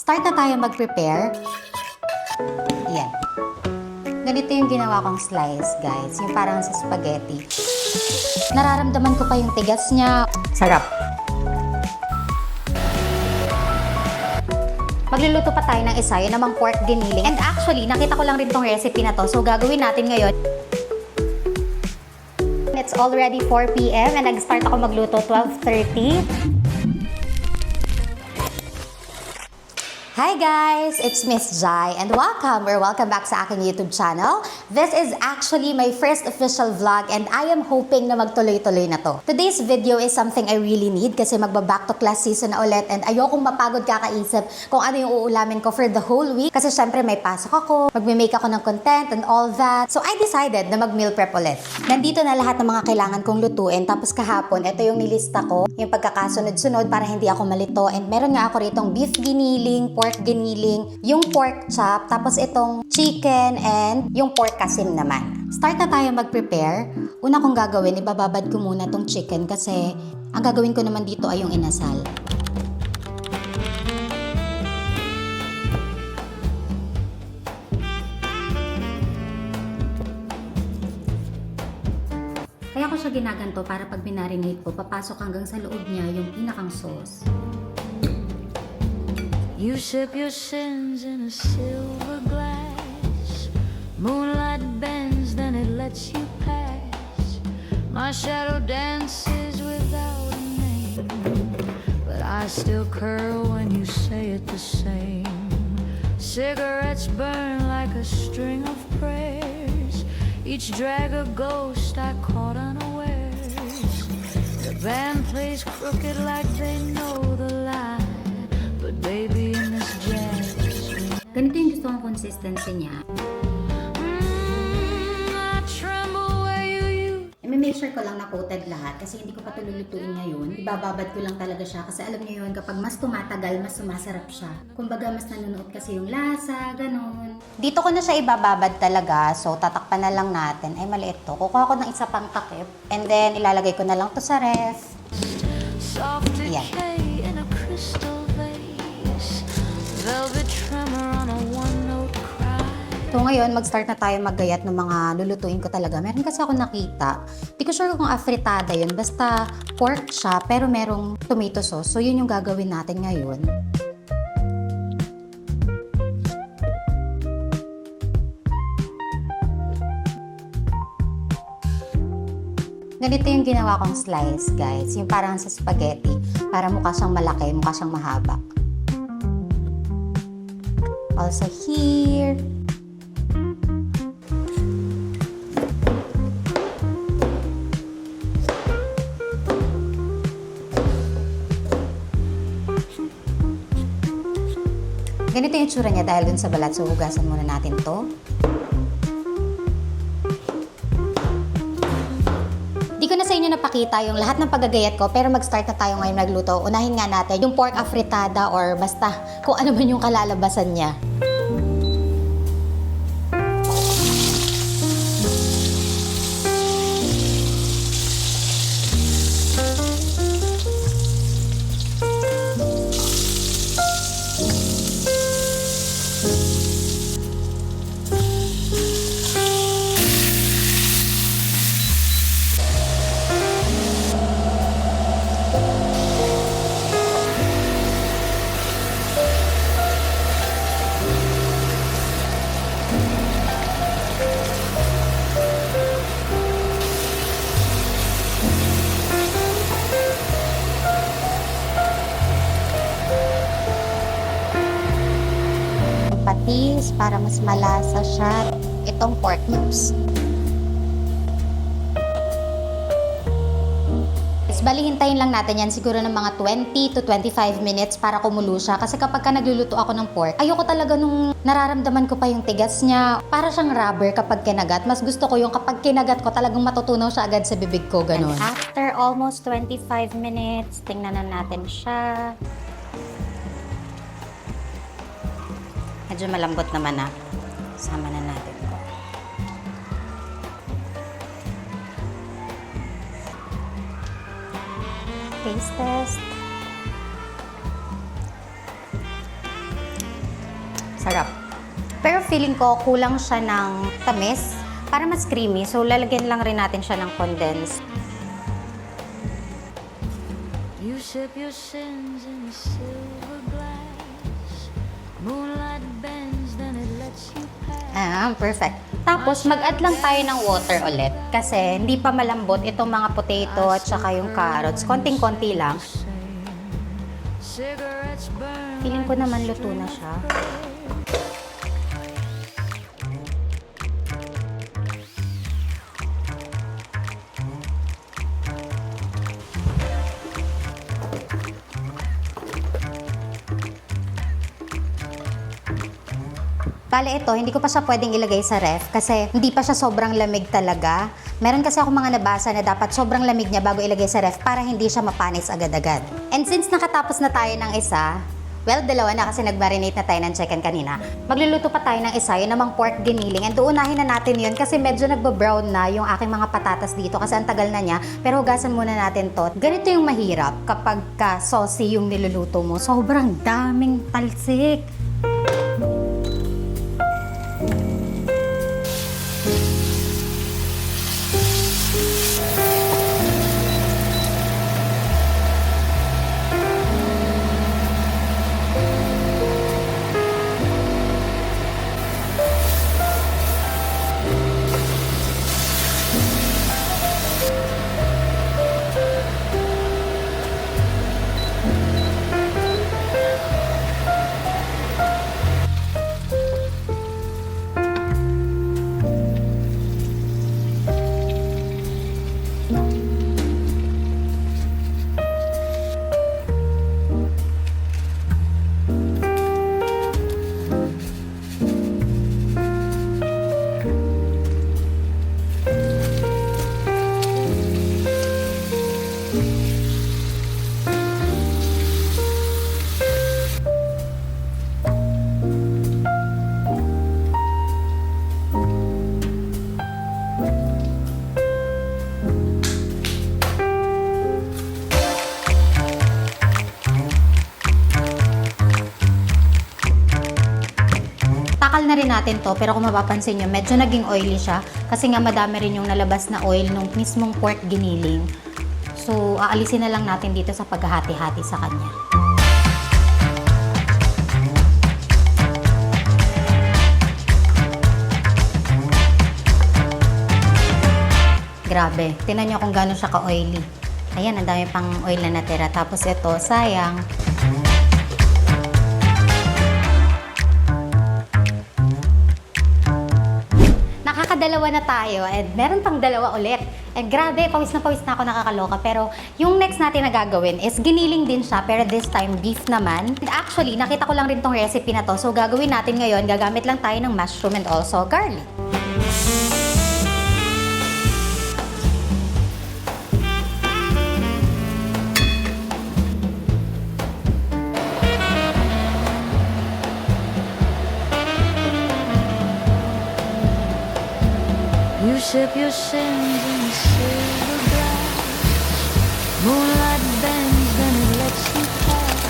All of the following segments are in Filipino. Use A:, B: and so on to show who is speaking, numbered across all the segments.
A: Start na tayo mag-prepare. Yan. Ganito yung ginawa kong slice, guys. Yung parang sa spaghetti. Nararamdaman ko pa yung tigas niya. Sarap. Magluluto pa tayo ng isa, yun namang pork giniling. And actually, nakita ko lang rin tong recipe na to. So, gagawin natin ngayon. It's already 4 p.m. and nag-start ako magluto 12:30. Hi guys! It's Miss Jai and welcome back sa aking YouTube channel. This is actually my first official vlog and I am hoping na magtuloy-tuloy na to. Today's video is something I really need kasi magba-back to class season na ulit and ayokong mapagod kakaisip kung ano yung uulamin ko for the whole week kasi syempre may pasok ako, magme-make ako ng content and all that. So I decided na mag-meal prep ulit. Nandito na lahat ng mga kailangan kong lutuin tapos kahapon, ito yung nilista ko, yung pagkakasunod-sunod para hindi ako malito and meron nga ako ritong beef giniling, pork giniling, yung pork chop, tapos itong chicken and yung pork kasim naman. Start na tayo mag-prepare. Una kong gagawin, ibababad ko muna tong chicken kasi ang gagawin ko naman dito ay yung inasal. Kaya ko siya ginaganto para pag binarinate ko, papasok hanggang sa loob niya yung pinakang sauce.
B: You sip your sins in a silver glass. Moonlight bends, then it lets you pass. My shadow dances without a name, but I still curl when you say it the same. Cigarettes burn like a string of prayers. Each drag a ghost I caught unawares. The band plays crooked like they know the lie. Baby, in this jazz.
A: Ganito yung gusto kong consistency niya.
B: I tremble where you
A: I-make sure ko lang na coated lahat kasi hindi ko pa ito lulutuin ngayon. Ibababad ko lang talaga siya kasi alam niyo yun, kapag mas tumatagal, mas sumasarap siya. Kumbaga, mas nanonood kasi yung lasa, ganon. Dito ko na siya ibababad talaga, so tatakpan na lang natin. Ay, maliit to. Kukuha ko ng isa pang takip and then ilalagay ko na lang to sa ref.
B: soft decay in a crystal vase. Velvet tremor on a one-note cry.
A: So ngayon, mag-start na tayo maggayat ng mga lulutuin ko talaga. Meron kasi ako nakita. Di ko sure kung afritada yun. Basta pork siya, pero merong tomato sauce. So yun yung gagawin natin ngayon. Ganito yung ginawa kong slice, guys. Yung parang sa spaghetti. Para mukha siyang malaki, mukha siyang mahaba. Also here. Ganito yung tsura niya dahil dun sa balat. So, hugasan muna natin to. Di ko na sa inyo napakita yung lahat ng paggagayat ko, pero mag-start na tayo ngayon magluto. Unahin nga natin yung pork afritada or basta kung ano man yung kalalabasan niya. Patis para mas malasa siya. Itong pork cubes. Bali, hintayin lang natin yan siguro ng mga 20 to 25 minutes para kumulo siya. Kasi kapag ka nagluluto ako ng pork, ayoko talaga nung nararamdaman ko pa yung tigas niya. Para siyang rubber kapag kinagat. Mas gusto ko yung kapag kinagat ko talagang matutunaw siya agad sa bibig ko, ganun. And after almost 25 minutes, tingnan na natin siya. Medyo malambot naman na. Sama na natin. Taste test. Sarap. Pero feeling ko kulang siya ng tamis para mas creamy. So lalagyan lang rin natin siya ng condensed.
B: You sip your sins in a silver glass. Moonlight bends, then it lets you pass.
A: Perfect. Tapos mag-add lang tayo ng water ulit kasi hindi pa malambot itong mga potato at saka yung carrots. Konting-konti lang.
B: Cigarettes burn.
A: Feeling ko naman luto na siya. Bale ito, hindi ko pa siya pwedeng ilagay sa ref kasi hindi pa siya sobrang lamig talaga. Meron kasi ako mga nabasa na dapat sobrang lamig niya bago ilagay sa ref para hindi siya mapanis agad-agad. And since nakatapos na tayo ng isa, well, dalawa na kasi nag-marinate na tayo ng chicken kanina. Magluluto pa tayo ng isa, yun namang pork giniling. And uunahin na natin yun kasi medyo nagba-brown na yung aking mga patatas dito kasi ang tagal na niya. Pero hugasan muna natin to. Ganito yung mahirap kapag saucy yung niluluto mo. Sobrang daming talsik. Takal na rin natin to, pero kung mapapansin nyo, medyo naging oily siya kasi nga madami rin yung nalabas na oil nung mismong pork giniling. So, aalisin na lang natin dito sa paghahati-hati sa kanya. Grabe, tingnan nyo kung gano'n siya ka-oily. Ayan, ang dami pang oil na natira. Tapos ito, sayang. Nakakadalawa na tayo and meron pang dalawa ulit. And grabe, pawis na ako, nakakaloka. Pero yung next natin na gagawin is giniling din siya, pero this time beef naman. And actually, nakita ko lang rin tong recipe na to. So gagawin natin ngayon, gagamit lang tayo ng mushroom and also garlic.
B: You sip your sins in a silver glass. Moonlight bends, then it lets you pass.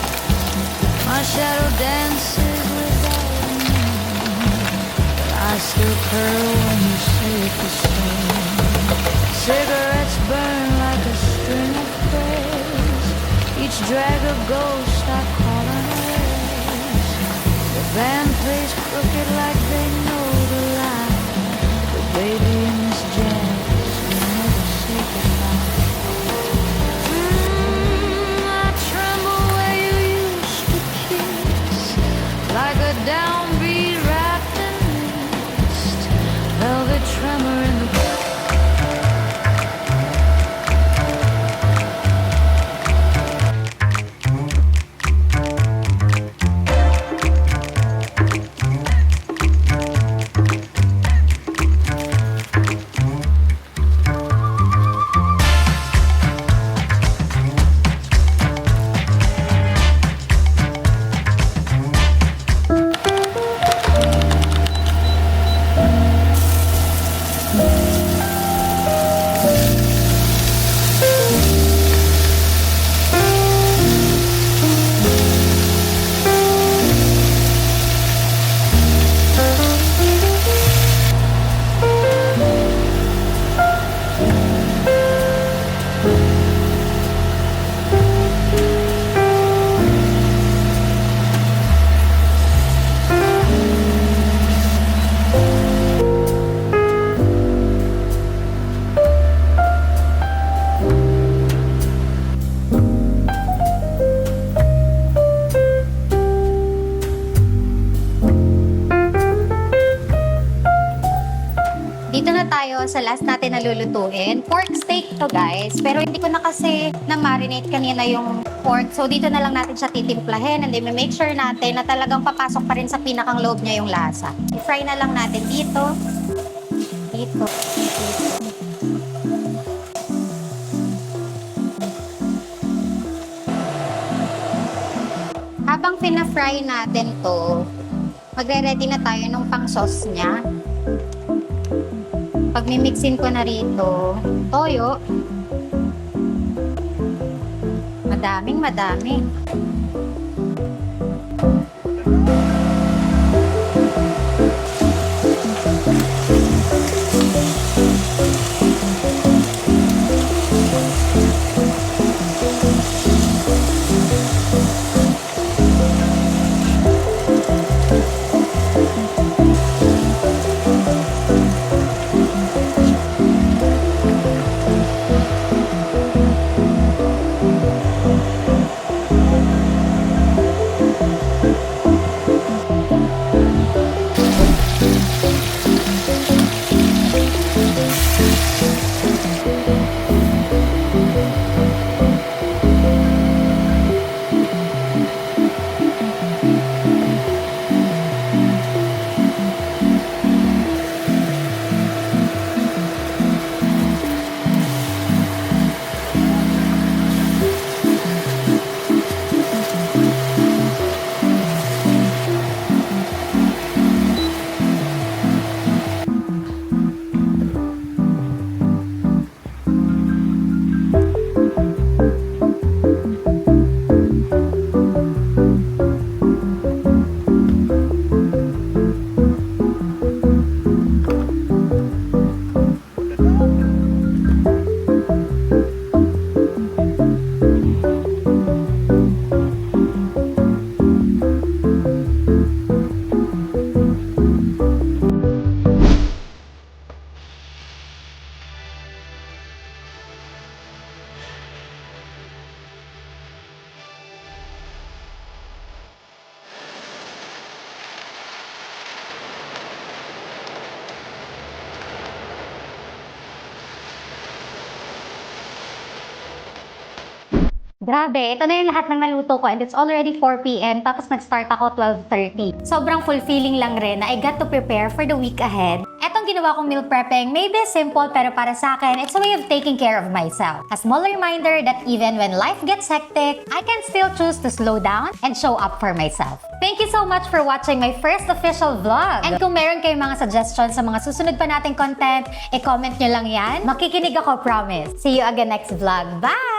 B: My shadow dances without a name, but I still curl when you shake the stone. Cigarettes burn like a string of prayers. Each drag a ghost I call unawares. The band plays crooked like they know the line. Baby, in this jazz, we never say goodbye. I tremble where you used to kiss, like a downbeat wrapped in mist. Velvet tremor in the
A: sa last natin na lulutuin. Pork steak to guys. Pero hindi ko na kasi na-marinate kanina yung pork. So dito na lang natin siya titimplahin. And then make sure natin na talagang papasok pa rin sa pinakang loob niya yung lasa. I-fry na lang natin dito. Dito. Habang pina-fry natin to, magre-ready na tayo ng pang-sauce niya. Pag-mimixin ko na rito, toyo. Madami. Grabe, ito na yung lahat ng naluto ko and it's already 4 p.m. Tapos nag-start ako 12:30. Sobrang fulfilling lang rin na I got to prepare for the week ahead. Etong ginawa kong meal prepping, maybe simple pero para sa akin, it's a way of taking care of myself. A small reminder that even when life gets hectic, I can still choose to slow down and show up for myself. Thank you so much for watching my first official vlog. And kung meron kayong mga suggestions sa mga susunod pa nating content, i-comment nyo lang yan. Makikinig ako, promise. See you again next vlog. Bye!